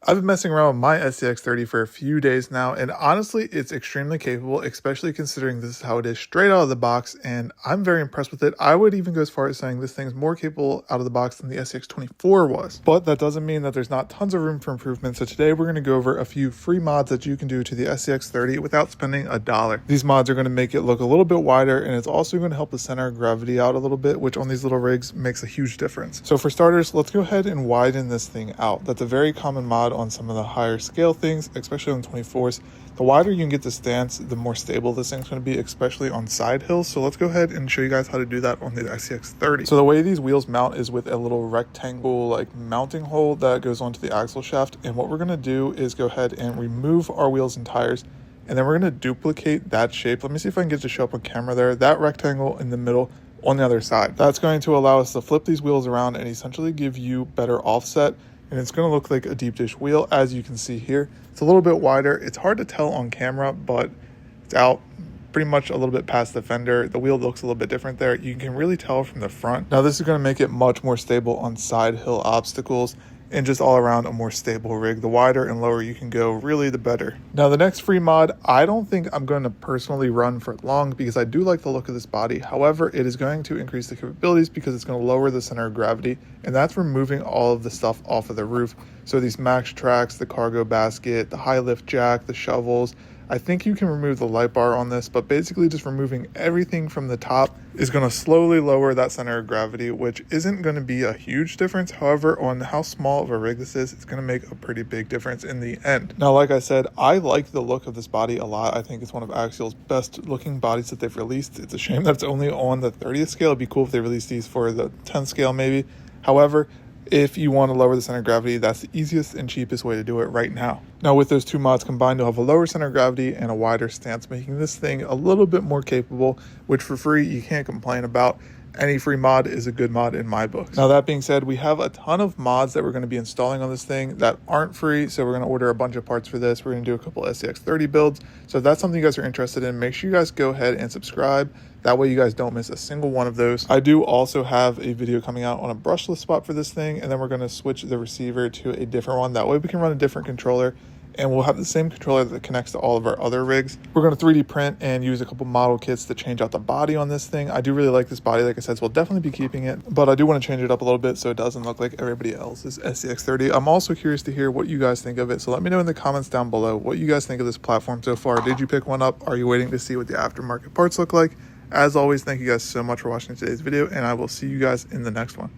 I've been messing around with my SCX30 for a few days now, and honestly, it's extremely capable, especially considering this is how it is straight out of the box, and I'm very impressed with it. I would even go as far as saying this thing's more capable out of the box than the SCX24 was. But that doesn't mean that there's not tons of room for improvement, so today we're going to go over a few free mods that you can do to the SCX30 without spending $1. These mods are going to make it look a little bit wider, and it's also going to help the center of gravity out a little bit, which on these little rigs makes a huge difference. So for starters, let's go ahead and widen this thing out. That's a very common mod on some of the higher scale things, especially on 24s. The wider you can get the stance, the more stable this thing's going to be, especially on side hills. So let's go ahead and show you guys how to do that on the SCX30. So the way these wheels mount is with a little rectangle like mounting hole that goes onto the axle shaft. And what we're going to do is go ahead and remove our wheels and tires, and then we're going to duplicate that shape. Let me see if I can get it to show up on camera there. That rectangle in the middle on the other side. That's going to allow us to flip these wheels around and essentially give you better offset. And it's going to look like a deep dish wheel, as you can see here. It's a little bit wider. It's hard to tell on camera, but it's out pretty much a little bit past the fender. The wheel looks a little bit different there. You can really tell from the front. Now this is going to make it much more stable on side hill obstacles and just all around a more stable rig. The wider and lower you can go, really the better. Now the next free mod, I don't think I'm going to personally run for long because I do like the look of this body. However, it is going to increase the capabilities because it's going to lower the center of gravity, and that's removing all of the stuff off of the roof. So these max tracks, the cargo basket, the high lift jack, the shovels. I think you can remove the light bar on this, but basically just removing everything from the top is going to slowly lower that center of gravity, which isn't going to be a huge difference. However, on how small of a rig this is, it's going to make a pretty big difference in the end. Now, like I said, I like the look of this body a lot. I think it's one of Axial's best looking bodies that they've released. It's a shame that it's only on the 30th scale. It'd be cool if they released these for the 10th scale maybe. However, if you want to lower the center of gravity, that's the easiest and cheapest way to do it right now. Now with those two mods combined, you'll have a lower center of gravity and a wider stance, making this thing a little bit more capable, which for free you can't complain about. Any free mod is a good mod in my books. Now that being said, we have a ton of mods that we're going to be installing on this thing that aren't free, so we're going to order a bunch of parts for this. We're going to do a couple SCX30 builds. So if that's something you guys are interested in, make sure you guys go ahead and subscribe. That way you guys don't miss a single one of those. I do also have a video coming out on a brushless spot for this thing, and then we're going to switch the receiver to a different one. That way we can run a different controller, and we'll have the same controller that connects to all of our other rigs. We're going to 3D print and use a couple model kits to change out the body on this thing. I do really like this body, like I said, so we'll definitely be keeping it, but I do want to change it up a little bit so it doesn't look like everybody else's SCX30. I'm also curious to hear what you guys think of it, so let me know in the comments down below what you guys think of this platform so far. Did you pick one up? Are you waiting to see what the aftermarket parts look like? As always, thank you guys so much for watching today's video, and I will see you guys in the next one.